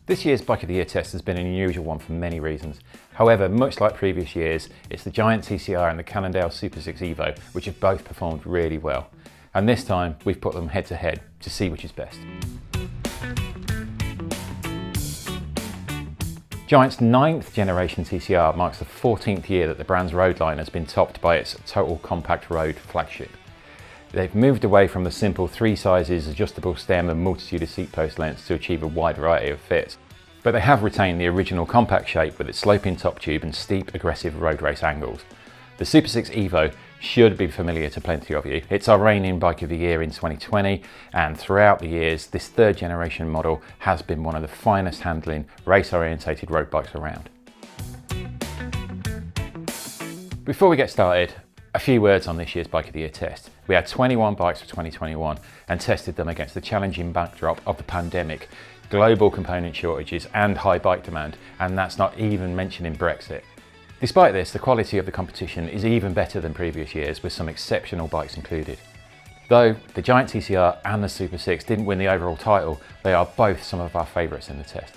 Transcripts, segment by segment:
This year's Bike of the Year test has been an unusual one for many reasons. However, much like previous years, it's the Giant TCR and the Cannondale SuperSix EVO which have both performed really well. And this time we've put them head to head to see which is best. Giant's 9th generation TCR marks the 14th year that the brand's road line has been topped by its total compact road flagship. They've moved away from the simple 3 sizes, adjustable stem and multitude of seat post lengths to achieve a wide variety of fits. But they have retained the original compact shape with its sloping top tube and steep, aggressive road race angles. The SuperSix EVO should be familiar to plenty of you. It's our reigning Bike of the Year in 2020, and throughout the years, this 3rd generation model has been one of the finest handling, race-orientated road bikes around. Before we get started, a few words on this year's Bike of the Year test. We had 21 bikes for 2021 and tested them against the challenging backdrop of the pandemic, global component shortages and high bike demand, and that's not even mentioning Brexit. Despite this, the quality of the competition is even better than previous years, with some exceptional bikes included. Though the Giant TCR and the SuperSix didn't win the overall title, they are both some of our favourites in the test.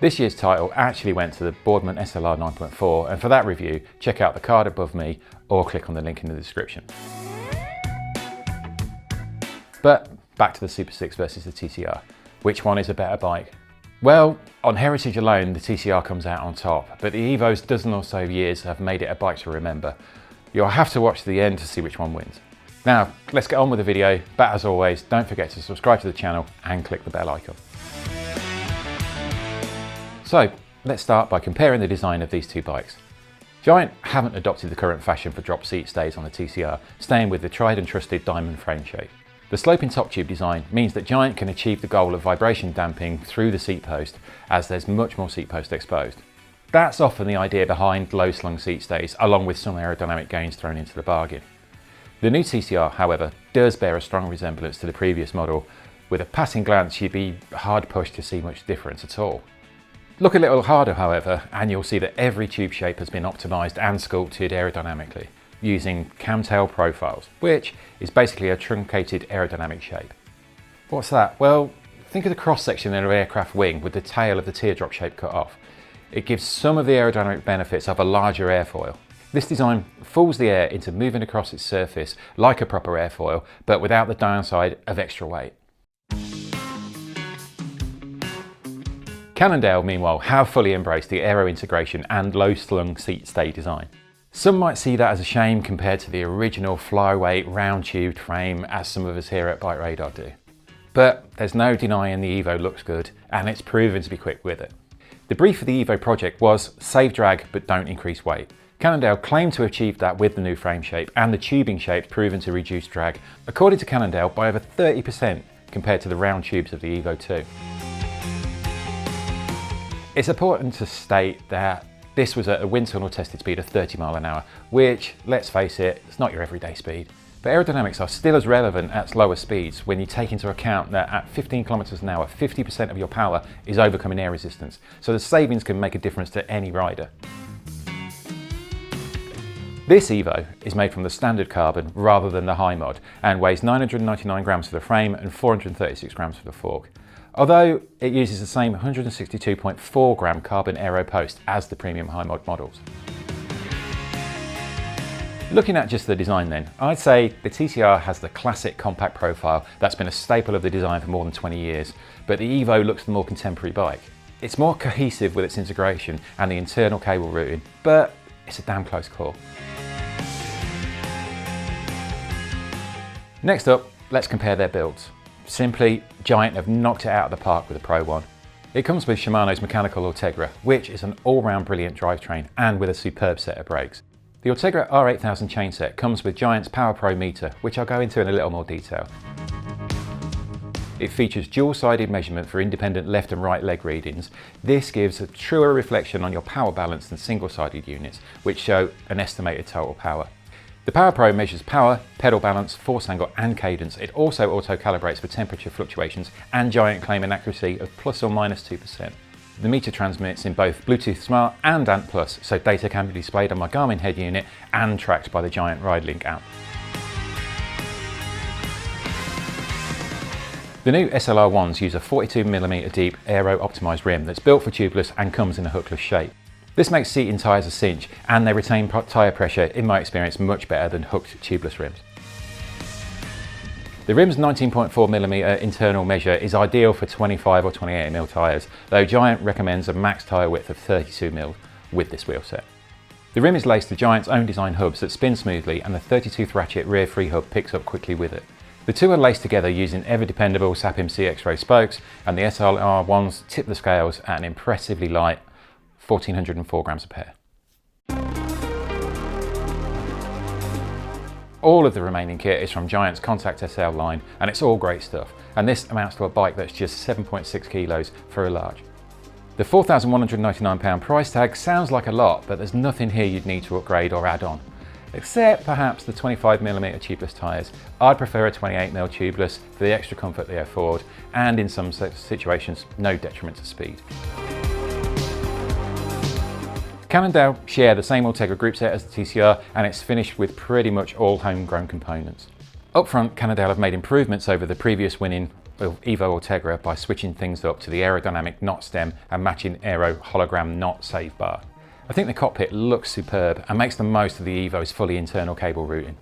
This year's title actually went to the Boardman SLR 9.4, and for that review, check out the card above me or click on the link in the description. But back to the SuperSix versus the TCR. Which one is a better bike? Well, on heritage alone, the TCR comes out on top, but the Evo's dozen or so years have made it a bike to remember. You'll have to watch to the end to see which one wins. Now, let's get on with the video, but as always, don't forget to subscribe to the channel and click the bell icon. So, let's start by comparing the design of these two bikes. Giant haven't adopted the current fashion for drop seat stays on the TCR, staying with the tried and trusted diamond frame shape. The sloping top tube design means that Giant can achieve the goal of vibration damping through the seat post, as there's much more seat post exposed. That's often the idea behind low slung seat stays, along with some aerodynamic gains thrown into the bargain. The new TCR, however, does bear a strong resemblance to the previous model. With a passing glance, you'd be hard pushed to see much difference at all. Look a little harder, however, and you'll see that every tube shape has been optimised and sculpted aerodynamically, using camtail profiles, which is basically a truncated aerodynamic shape. What's that? Well, think of the cross-section in an aircraft wing with the tail of the teardrop shape cut off. It gives some of the aerodynamic benefits of a larger airfoil. This design fools the air into moving across its surface like a proper airfoil, but without the downside of extra weight. Cannondale, meanwhile, have fully embraced the aero integration and low-slung seat stay design. Some might see that as a shame compared to the original flyweight round-tubed frame, as some of us here at BikeRadar do. But there's no denying the Evo looks good, and it's proven to be quick with it. The brief for the Evo project was save drag but don't increase weight. Cannondale claimed to achieve that with the new frame shape, and the tubing shape proven to reduce drag, according to Cannondale, by over 30% compared to the round tubes of the Evo 2. It's important to state that this was at a wind tunnel tested speed of 30 mph, which, let's face it, it's not your everyday speed. But aerodynamics are still as relevant at lower speeds when you take into account that at 15 km an hour, 50% of your power is overcoming air resistance, so the savings can make a difference to any rider. This Evo is made from the standard carbon rather than the high mod, and weighs 999 grams for the frame and 436 grams for the fork. Although it uses the same 162.4 gram carbon aero post as the premium high mod models. Looking at just the design then, I'd say the TCR has the classic compact profile that's been a staple of the design for more than 20 years, but the Evo looks the more contemporary bike. It's more cohesive with its integration and the internal cable routing, but it's a damn close call. Next up, let's compare their builds. Simply, Giant have knocked it out of the park with the Pro One. It comes with Shimano's mechanical Ultegra, which is an all-round brilliant drivetrain and with a superb set of brakes. The Ultegra R8000 chainset comes with Giant's Power Pro meter, which I'll go into in a little more detail. It features dual-sided measurement for independent left and right leg readings. This gives a truer reflection on your power balance than single-sided units, which show an estimated total power. The Power Pro measures power, pedal balance, force angle and cadence. It also auto-calibrates for temperature fluctuations, and Giant claim an accuracy of plus or minus 2%. The meter transmits in both Bluetooth Smart and ANT+, so data can be displayed on my Garmin head unit and tracked by the Giant RideLink app. The new SLR1s use a 42mm deep aero-optimised rim that's built for tubeless and comes in a hookless shape. This makes seating tyres a cinch, and they retain tyre pressure, in my experience, much better than hooked tubeless rims. The rim's 19.4mm internal measure is ideal for 25 or 28mm tyres, though Giant recommends a max tyre width of 32mm with this wheel set. The rim is laced to Giant's own design hubs that spin smoothly, and the 32th ratchet rear free hub picks up quickly with it. The two are laced together using ever-dependable Sapim CX-Ray spokes, and the SLR1s tip the scales at an impressively light 1404 grams a pair. All of the remaining kit is from Giant's Contact SL line, and it's all great stuff, and this amounts to a bike that's just 7.6 kilos for a large. The £4,199 price tag sounds like a lot, but there's nothing here you'd need to upgrade or add on. Except perhaps the 25mm tubeless tyres. I'd prefer a 28mm tubeless for the extra comfort they afford, and in some situations, no detriment to speed. Cannondale share the same Ultegra group set as the TCR, and it's finished with pretty much all homegrown components. Up front, Cannondale have made improvements over the previous winning EVO Ultegra by switching things up to the aerodynamic knot stem and matching aero hologram knot save bar. I think the cockpit looks superb and makes the most of the EVO's fully internal cable routing.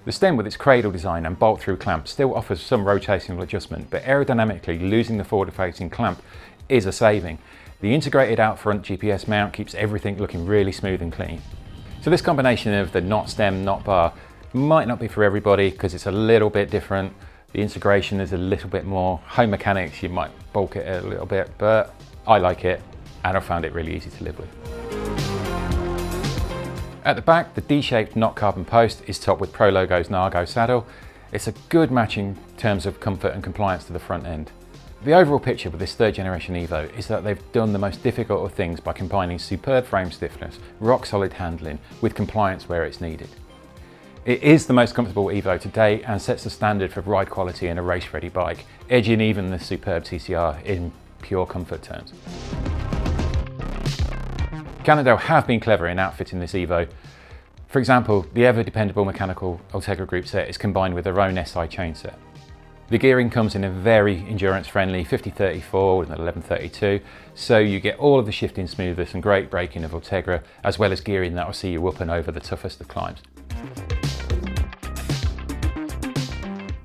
The stem with its cradle design and bolt-through clamp still offers some rotational adjustment, but aerodynamically losing the forward-facing clamp is a saving. The integrated out-front GPS mount keeps everything looking really smooth and clean. So this combination of the knot stem, knot bar might not be for everybody because it's a little bit different. The integration is a little bit more. Home mechanics, you might bulk it a little bit, but I like it and I found it really easy to live with. At the back, the D-shaped knot carbon post is topped with Pro Logo's Nargo saddle. It's a good match in terms of comfort and compliance to the front end. The overall picture with this third generation Evo is that they've done the most difficult of things by combining superb frame stiffness, rock solid handling with compliance where it's needed. It is the most comfortable Evo to date and sets the standard for ride quality in a race ready bike, edging even the superb TCR in pure comfort terms. Cannondale have been clever in outfitting this Evo. For example, the ever-dependable mechanical Ultegra group set is combined with their own SI chain set. The gearing comes in a very endurance-friendly 50-34 with an 11-32, so you get all of the shifting smoothness and great braking of Ultegra, as well as gearing that will see you up and over the toughest of climbs.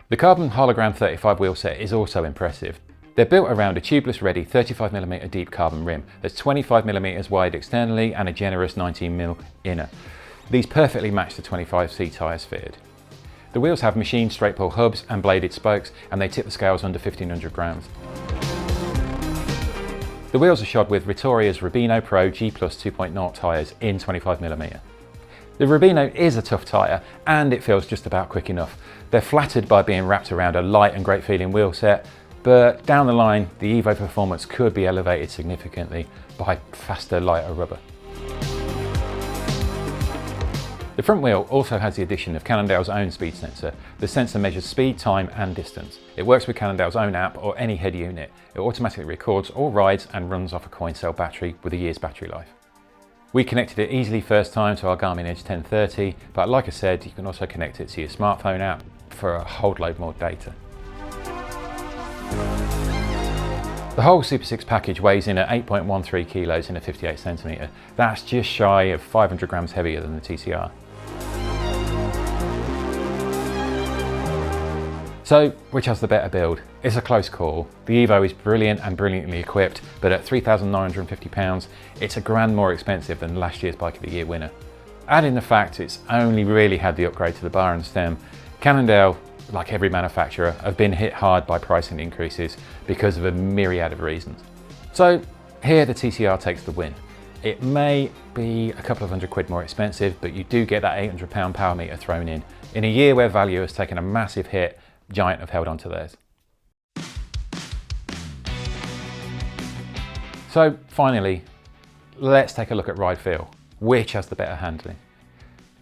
The carbon hologram 35 wheel set is also impressive. They're built around a tubeless ready 35mm deep carbon rim that's 25mm wide externally and a generous 19mm inner. These perfectly match the 25C tyres fitted. The wheels have machined straight pull hubs and bladed spokes, and they tip the scales under 1500 grams. The wheels are shod with Vittoria's Rubino Pro G Plus 2.0 tyres in 25mm. The Rubino is a tough tyre and it feels just about quick enough. They're flattered by being wrapped around a light and great feeling wheel set, but down the line, the Evo performance could be elevated significantly by faster, lighter rubber. The front wheel also has the addition of Cannondale's own speed sensor. The sensor measures speed, time and distance. It works with Cannondale's own app or any head unit. It automatically records all rides and runs off a coin cell battery with a year's battery life. We connected it easily first time to our Garmin Edge 1030, but like I said, you can also connect it to your smartphone app for a whole load more data. The whole SuperSix package weighs in at 8.13 kilos in a 58cm. That's just shy of 500 grams heavier than the TCR. So, which has the better build? It's a close call. The Evo is brilliant and brilliantly equipped, but at £3,950, it's a grand more expensive than last year's Bike of the Year winner. Add in the fact it's only really had the upgrade to the bar and stem, Cannondale, like every manufacturer, have been hit hard by pricing increases because of a myriad of reasons. So here the TCR takes the win. It may be a couple of £100 more expensive, but you do get that £800 power meter thrown in. In a year where value has taken a massive hit, Giant have held on to theirs. So finally, let's take a look at ride feel. Which has the better handling?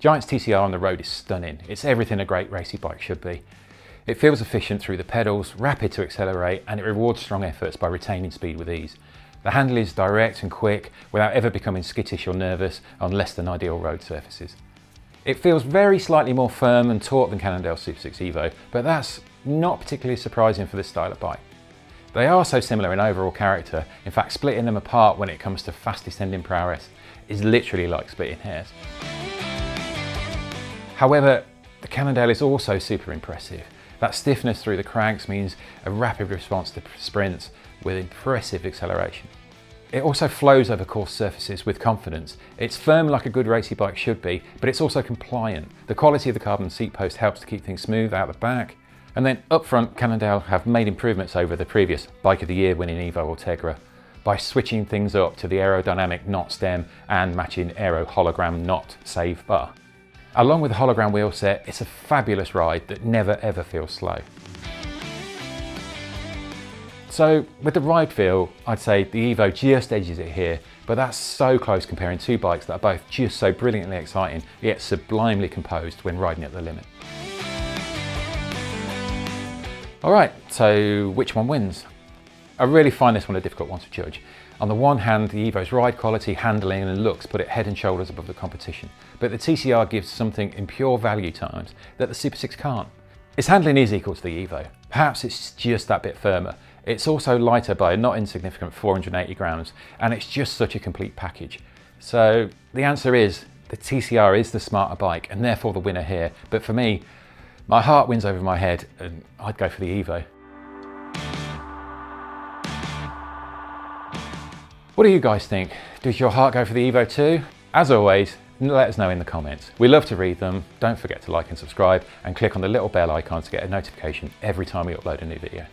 Giant's TCR on the road is stunning. It's everything a great racy bike should be. It feels efficient through the pedals, rapid to accelerate, and it rewards strong efforts by retaining speed with ease. The handle is direct and quick without ever becoming skittish or nervous on less than ideal road surfaces. It feels very slightly more firm and taut than Cannondale SuperSix EVO, but that's not particularly surprising for this style of bike. They are so similar in overall character, in fact splitting them apart when it comes to fast descending prowess is literally like splitting hairs. However, the Cannondale is also super impressive. That stiffness through the cranks means a rapid response to sprints with impressive acceleration. It also flows over coarse surfaces with confidence. It's firm like a good racy bike should be, but it's also compliant. The quality of the carbon seat post helps to keep things smooth out the back. And then up front, Cannondale have made improvements over the previous Bike of the Year winning Evo Ultegra by switching things up to the aerodynamic knot stem and matching aero hologram knot save bar. Along with the hologram wheel set, it's a fabulous ride that never ever feels slow. So with the ride feel, I'd say the Evo just edges it here, but that's so close comparing two bikes that are both just so brilliantly exciting, yet sublimely composed when riding at the limit. All right, so which one wins? I really find this one a difficult one to judge. On the one hand, the Evo's ride quality, handling and looks put it head and shoulders above the competition, but the TCR gives something in pure value terms that the SuperSix can't. Its handling is equal to the Evo. Perhaps it's just that bit firmer. It's also lighter by a not insignificant 480 grams, and it's just such a complete package. So the answer is the TCR is the smarter bike and therefore the winner here, but for me, my heart wins over my head and I'd go for the Evo. What do you guys think? Does your heart go for the Evo too? As always, let us know in the comments. We love to read them. Don't forget to like and subscribe and click on the little bell icon to get a notification every time we upload a new video.